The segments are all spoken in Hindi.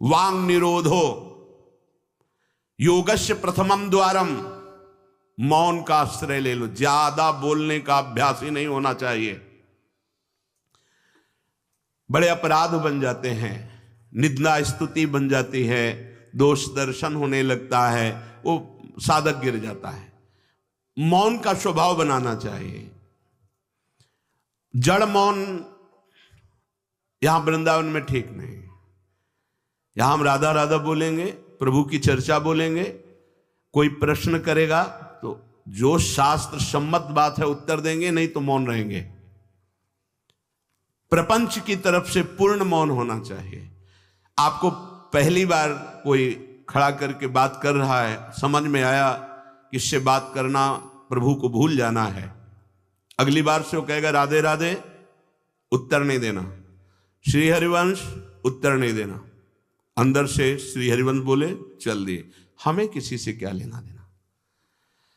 वांग निरोधो, योगस्य प्रथमम द्वारम, मौन का आश्रय ले लो। ज्यादा बोलने का अभ्यास ही नहीं होना चाहिए, बड़े अपराध बन जाते हैं, निंदा स्तुति बन जाती है, दोष दर्शन होने लगता है, वो साधक गिर जाता है। मौन का स्वभाव बनाना चाहिए। जड़ मौन यहां वृंदावन में ठीक नहीं। यहां हम राधा राधा बोलेंगे, प्रभु की चर्चा बोलेंगे, कोई प्रश्न करेगा तो जो शास्त्र सम्मत बात है उत्तर देंगे, नहीं तो मौन रहेंगे। प्रपंच की तरफ से पूर्ण मौन होना चाहिए। आपको पहली बार कोई खड़ा करके बात कर रहा है, समझ में आया कि इससे बात करना प्रभु को भूल जाना है, अगली बार से वो कहेगा राधे राधे, उत्तर नहीं देना, श्री हरिवंश उत्तर नहीं देना, अंदर से श्री हरिवंश बोले चल दिए। हमें किसी से क्या लेना देना,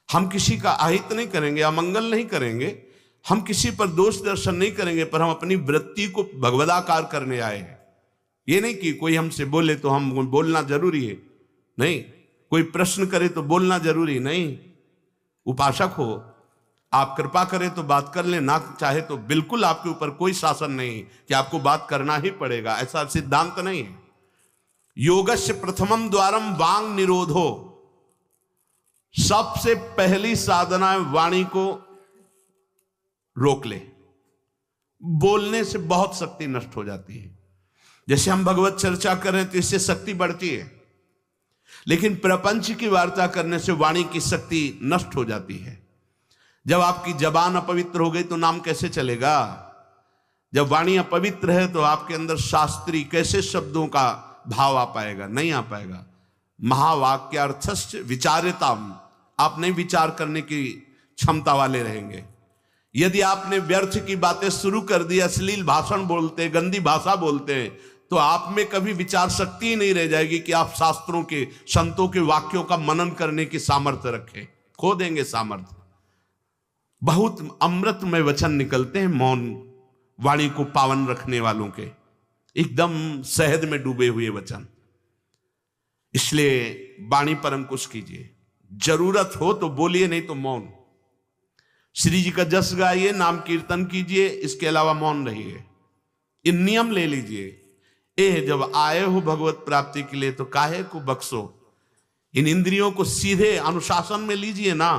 हम किसी का अहित नहीं करेंगे, अमंगल नहीं करेंगे, हम किसी पर दोष दर्शन नहीं करेंगे, पर हम अपनी वृत्ति को भगवदाकार करने आए हैं। ये नहीं कि कोई हमसे बोले तो हम बोलना जरूरी है, नहीं, कोई प्रश्न करे तो बोलना जरूरी नहीं। उपासक हो, आप कृपा करें तो बात कर लें, ना चाहे तो बिल्कुल आपके ऊपर कोई शासन नहीं कि आपको बात करना ही पड़ेगा, ऐसा सिद्धांत नहीं है। योगस्य प्रथमम द्वारम वांग निरोधो, सबसे पहली साधना है वाणी को रोक ले। बोलने से बहुत शक्ति नष्ट हो जाती है। जैसे हम भगवत चर्चा कर रहे हैं तो इससे शक्ति बढ़ती है, लेकिन प्रपंच की वार्ता करने से वाणी की शक्ति नष्ट हो जाती है। जब आपकी जबान अपवित्र हो गई तो नाम कैसे चलेगा? जब वाणी अपवित्र है तो आपके अंदर शास्त्री कैसे शब्दों का भाव आ पाएगा? नहीं आ पाएगा। महावाक्यार्थस्य विचार्यताम, आप नहीं विचार करने की क्षमता वाले रहेंगे। यदि आपने व्यर्थ की बातें शुरू कर दी, अश्लील भाषण बोलते, गंदी भाषा बोलते हैं, तो आप में कभी विचार शक्ति ही नहीं रह जाएगी कि आप शास्त्रों के, संतों के वाक्यों का मनन करने की सामर्थ्य रखें। खो देंगे सामर्थ्य। बहुत अमृतमय वचन निकलते हैं मौन वाणी को पावन रखने वालों के, एकदम शहद में डूबे हुए वचन। इसलिए वाणी पर अंकुश कीजिए। जरूरत हो तो बोलिए, नहीं तो मौन। श्री जी का जस गाइए, नाम कीर्तन कीजिए, इसके अलावा मौन रहिए। इन नियम ले लीजिए। जब आए हो भगवत प्राप्ति के लिए तो काहे को बख्शो। इन इंद्रियों को सीधे अनुशासन में लीजिए ना।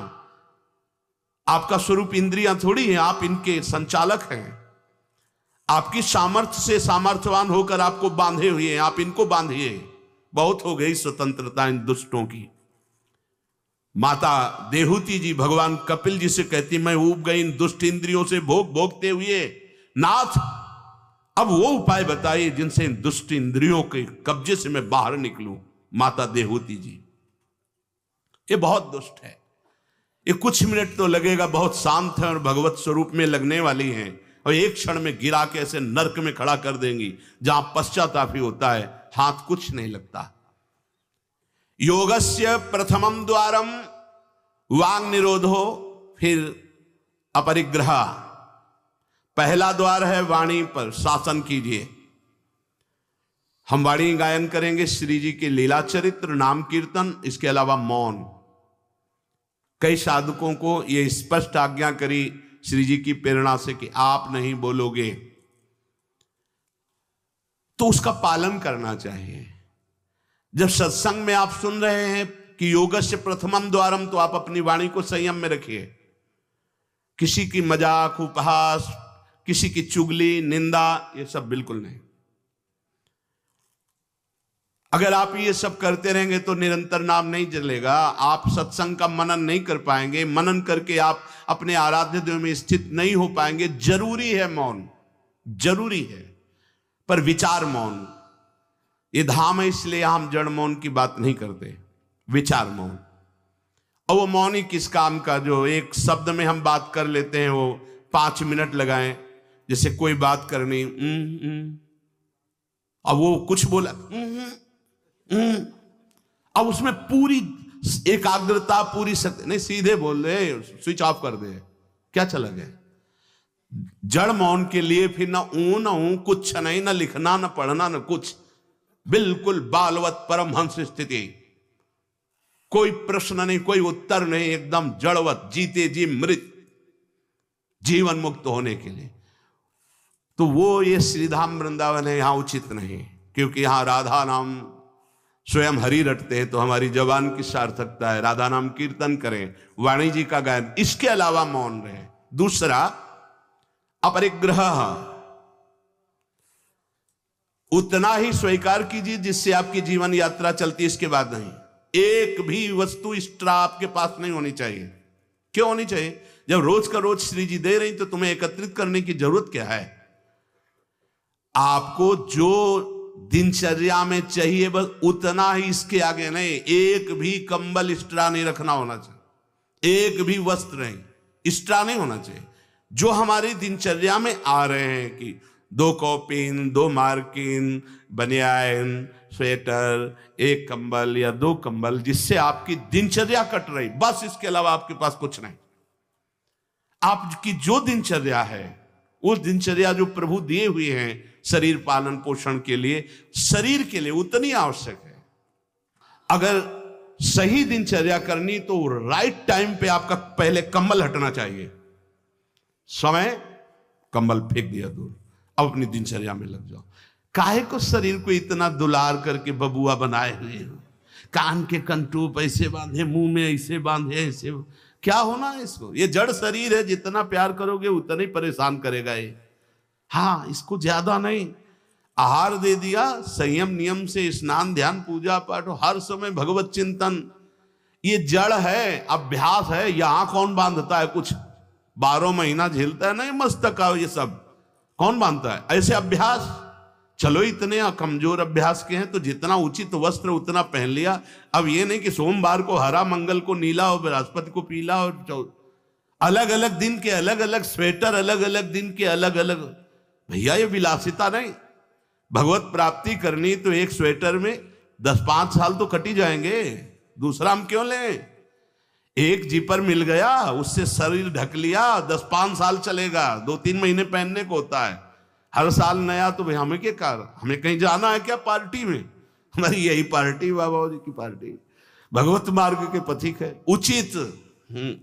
आपका स्वरूप इंद्रियां थोड़ी हैं, आप इनके संचालक हैं। आपकी सामर्थ्य से सामर्थ्यवान होकर आपको बांधे हुए हैं, आप इनको बांधिए। बहुत हो गई स्वतंत्रता इन दुष्टों की। माता देहूती जी भगवान कपिल जी से कहती, मैं ऊब गई इन दुष्ट इंद्रियों से भोग भोगते हुए, नाथ अब वो उपाय बताइए जिनसे इन दुष्ट इंद्रियों के कब्जे से मैं बाहर निकलूं। माता देहूती जी, ये बहुत दुष्ट है। ये कुछ मिनट तो लगेगा, बहुत शांत है और भगवत स्वरूप में लगने वाली हैं, और एक क्षण में गिरा के ऐसे नरक में खड़ा कर देंगी जहां पश्चाताप ही होता है, हाथ कुछ नहीं लगता। योगस्य प्रथमम द्वारम वांग निरोधो, फिर अपरिग्रह। पहला द्वार है वाणी पर शासन कीजिए। हम वाणी गायन करेंगे, श्री जी के लीला चरित्र, नाम कीर्तन, इसके अलावा मौन। कई साधकों को यह स्पष्ट आज्ञा करी श्री जी की प्रेरणा से कि आप नहीं बोलोगे, तो उसका पालन करना चाहिए। जब सत्संग में आप सुन रहे हैं कि योगस्य प्रथमम द्वारम, तो आप अपनी वाणी को संयम में रखिए। किसी की मजाक, उपहास, किसी की चुगली, निंदा, ये सब बिल्कुल नहीं। अगर आप ये सब करते रहेंगे तो निरंतर नाम नहीं चलेगा, आप सत्संग का मनन नहीं कर पाएंगे, मनन करके आप अपने आराध्य देव में स्थित नहीं हो पाएंगे। जरूरी है मौन, जरूरी है, पर विचार मौन। ये धाम है, इसलिए हम जड़ मौन की बात नहीं करते, विचार मौन। और वो मौन ही किस काम का, जो एक शब्द में हम बात कर लेते हैं, वो 5 मिनट लगाएं। जैसे कोई बात करनी, अब वो कुछ बोला, अब उसमें पूरी एकाग्रता, पूरी शक्ति नहीं, सीधे बोल दे, स्विच ऑफ कर दे, क्या चला गया। जड़ मौन के लिए फिर ना ऊ, कुछ नहीं, ना लिखना, ना पढ़ना, ना कुछ, बिल्कुल बालवत परमहंस स्थिति, कोई प्रश्न नहीं, कोई उत्तर नहीं, एकदम जड़वत, जीते जी मृत, जीवन मुक्त होने के लिए। तो वो ये श्रीधाम वृंदावन है, यहां उचित नहीं, क्योंकि यहां राधा नाम स्वयं हरि रटते हैं, तो हमारी जबान की सार्थकता है, राधा नाम कीर्तन करें, वाणी जी का गायन, इसके अलावा मौन रहे। दूसरा, अपरिग्रह, उतना ही स्वीकार कीजिए जिससे आपकी जीवन यात्रा चलती है, इसके बाद नहीं। एक भी वस्तु एक्स्ट्रा आपके पास नहीं होनी चाहिए। क्यों होनी चाहिए? जब रोज का रोज श्री जी दे रही तो तुम्हें एकत्रित करने की जरूरत क्या है? आपको जो दिनचर्या में चाहिए बस उतना ही, इसके आगे नहीं। एक भी कंबल एक्स्ट्रा नहीं रखना होना चाहिए, एक भी वस्त्र नहीं एक्स्ट्रा नहीं होना चाहिए। जो हमारी दिनचर्या में आ रहे हैं कि 2 कॉपिन, 2 मार्किन, बनियान, स्वेटर, 1 कंबल या 2 कंबल, जिससे आपकी दिनचर्या कट रही, बस इसके अलावा आपके पास कुछ नहीं। आपकी जो दिनचर्या है, वो दिनचर्या जो प्रभु दिए हुए हैं शरीर पालन पोषण के लिए, शरीर के लिए उतनी आवश्यक है। अगर सही दिनचर्या करनी तो राइट टाइम पे आपका पहले कंबल हटना चाहिए। समय कंबल फेंक दिया दूर, अब अपनी दिनचर्या में लग जाओ। काहे को शरीर को इतना दुलार करके बबुआ बनाए हुए हो, कान के कंटूप ऐसे बांधे, मुंह में ऐसे बांधे, ऐसे क्या होना है इसको? ये जड़ शरीर है, जितना प्यार करोगे उतना ही परेशान करेगा ये। हाँ, इसको ज्यादा नहीं, आहार दे दिया, संयम नियम से स्नान ध्यान पूजा पाठ, हर समय भगवत चिंतन, ये जड़ है, अभ्यास है। यहां कौन बांधता है कुछ? 12 महीना झेलता है नहीं मस्तक का, ये सब कौन बांधता है? ऐसे अभ्यास। चलो इतने कमजोर अभ्यास के हैं तो जितना उचित वस्त्र उतना पहन लिया। अब ये नहीं कि सोमवार को हरा, मंगल को नीला और बृहस्पति को पीला, और अलग अलग दिन के अलग अलग स्वेटर, अलग अलग दिन के अलग अलग। भैया ये विलासिता नहीं। भगवत प्राप्ति करनी तो एक स्वेटर में 10-5 साल तो कट ही जाएंगे, दूसरा हम क्यों लें? एक जीपर मिल गया, उससे शरीर ढक लिया, 10-5 साल चलेगा, 2-3 महीने पहनने को होता है। हर साल नया तो भाई हमें क्या कार, हमें कहीं जाना है क्या पार्टी में? हमारी यही पार्टी, बाबा जी की पार्टी, भगवत मार्ग के पथिक है। उचित,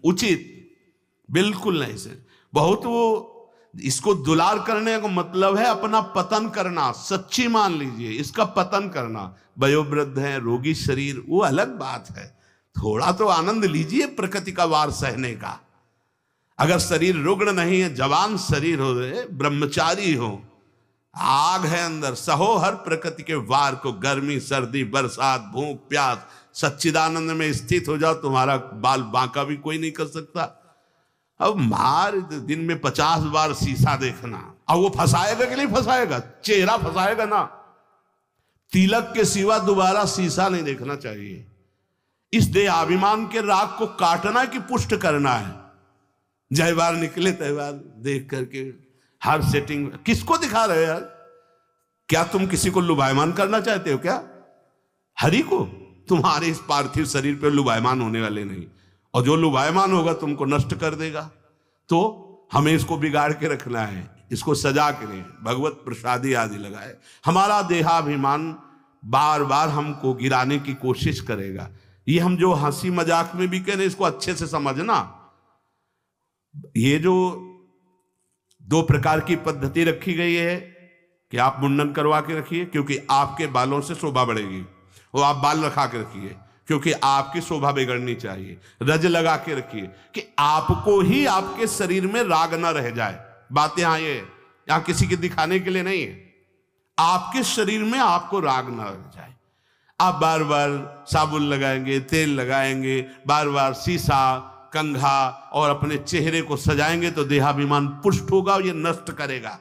उचित बिल्कुल नहीं से बहुत। वो इसको दुलार करने का मतलब है अपना पतन करना, सच्ची मान लीजिए, इसका पतन करना। वयोवृद्ध है, रोगी शरीर, वो अलग बात है, थोड़ा तो आनंद लीजिए प्रकृति का वार सहने का। अगर शरीर रुग्ण नहीं है, जवान शरीर हो, ब्रह्मचारी हो, आग है अंदर, सहो हर प्रकृति के वार को, गर्मी सर्दी बरसात भूख प्यास, सच्चिदानंद में स्थित हो जाओ, तुम्हारा बाल बांका भी कोई नहीं कर सकता। अब मार दिन में 50 बार शीशा देखना, अब वो फंसाएगा कि नहीं फंसाएगा? चेहरा फंसाएगा ना। तिलक के सिवा दोबारा शीशा नहीं देखना चाहिए। इस देहाभिमान के राग को काटना कि पुष्ट करना है? जय बार निकले तय बार देख करके हर सेटिंग किसको दिखा रहे हो यार? क्या तुम किसी को लुभायमान करना चाहते हो क्या? हरि को? तुम्हारे इस पार्थिव शरीर पर लुभायमान होने वाले नहीं, और जो लुभायमान होगा तुमको नष्ट कर देगा। तो हमें इसको बिगाड़ के रखना है, इसको सजा के नहीं, भगवत प्रसादी आदि लगाए। हमारा देहाभिमान बार बार हमको गिराने की कोशिश करेगा। ये हम जो हंसी मजाक में भी कह रहे, इसको अच्छे से समझना। ये जो 2 प्रकार की पद्धति रखी गई है कि आप मुंडन करवा के रखिए क्योंकि आपके बालों से शोभा बढ़ेगी, और आप बाल रखा के रखिए क्योंकि आपकी शोभा बिगड़नी चाहिए। रज लगा के रखिए कि आपको ही आपके शरीर में राग ना रह जाए। बात यहाँ ये, यहाँ किसी के दिखाने के लिए नहीं है, आपके शरीर में आपको राग ना रह जाए। आप बार बार साबुन लगाएंगे, तेल लगाएंगे, बार बार शीशा कंघा और अपने चेहरे को सजाएंगे तो देहाभिमान पुष्ट होगा, ये नष्ट करेगा।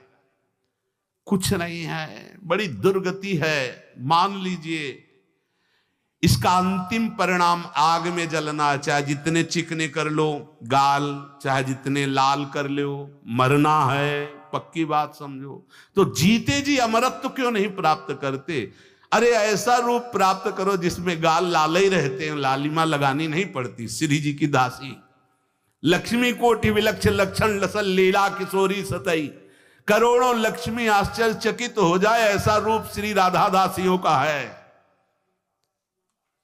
कुछ नहीं है, बड़ी दुर्गति है, मान लीजिए। इसका अंतिम परिणाम आग में जलना, चाहे जितने चिकने कर लो गाल, चाहे जितने लाल कर लो, मरना है, पक्की बात समझो। तो जीते जी अमरत्व क्यों नहीं प्राप्त करते? अरे ऐसा रूप प्राप्त करो जिसमें गाल लाल ही रहते हैं, लालिमा लगानी नहीं पड़ती। श्री जी की दासी लक्ष्मी कोटि विलक्ष लक्षण लसल लीला किशोरी सतई, करोड़ों लक्ष्मी आश्चर्यचकित हो जाए ऐसा रूप श्री राधा दासियों का है।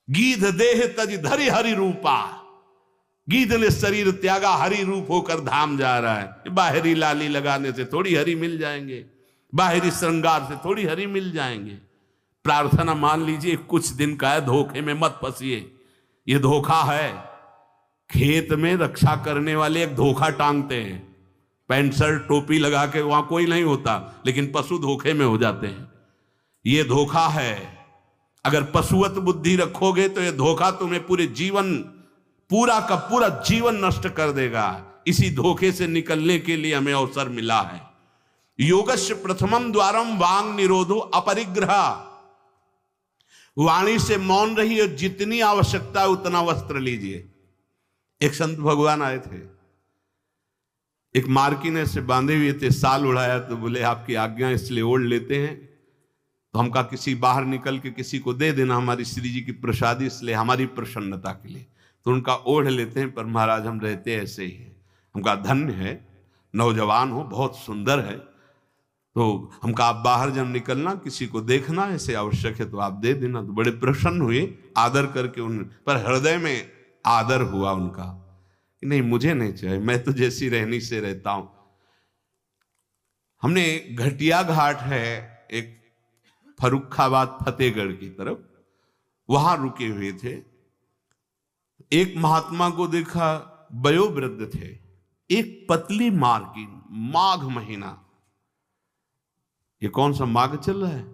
गीध देह तज धरि हरि रूपा, गीध ने शरीर त्यागा, हरि रूप होकर धाम जा रहा है। बाहरी लाली लगाने से थोड़ी हरि मिल जाएंगे, बाहरी श्रृंगार से थोड़ी हरि मिल जाएंगे। प्रार्थना मान लीजिए कुछ दिन का है, धोखे में मत फंसिए, ये धोखा है। खेत में रक्षा करने वाले एक धोखा टांगते हैं, पैंट शर्ट टोपी लगा के, वहां कोई नहीं होता, लेकिन पशु धोखे में हो जाते हैं। ये धोखा है। अगर पशुवत बुद्धि रखोगे तो ये धोखा तुम्हें पूरे जीवन, पूरा का पूरा जीवन नष्ट कर देगा। इसी धोखे से निकलने के लिए हमें अवसर मिला है। योगस्य प्रथमम द्वारम वांग निरोधो अपरिग्रह, वाणी से मौन रहिए, जितनी आवश्यकता है उतना वस्त्र लीजिए। एक संत भगवान आए थे, एक मार्किन से बांधे हुए थे, साल उड़ाया, तो बोले आपकी आज्ञा इसलिए ओढ़ लेते हैं। तो हम कहा किसी बाहर निकल के किसी को दे देना, हमारी श्री जी की प्रसादी, इसलिए हमारी प्रसन्नता के लिए। तो उनका ओढ़ लेते हैं, पर महाराज हम रहते ऐसे ही हैं। हम कहा धन्य है, नौजवान हो, बहुत सुंदर है। तो हम कहा आप बाहर जब निकलना किसी को देखना ऐसे आवश्यक है तो आप दे देना। तो बड़े प्रसन्न हुए, आदर करके उन पर हृदय में आदर हुआ उनका, नहीं मुझे नहीं चाहिए, मैं तो जैसी रहनी से रहता हूं। हमने घटिया घाट है एक फर्रुखाबाद फतेहगढ़ की तरफ, वहां रुके हुए थे। एक महात्मा को देखा, वयोवृद्ध थे, एक पतली मार्किन, माघ महीना, ये कौन सा माघ चल रहा है,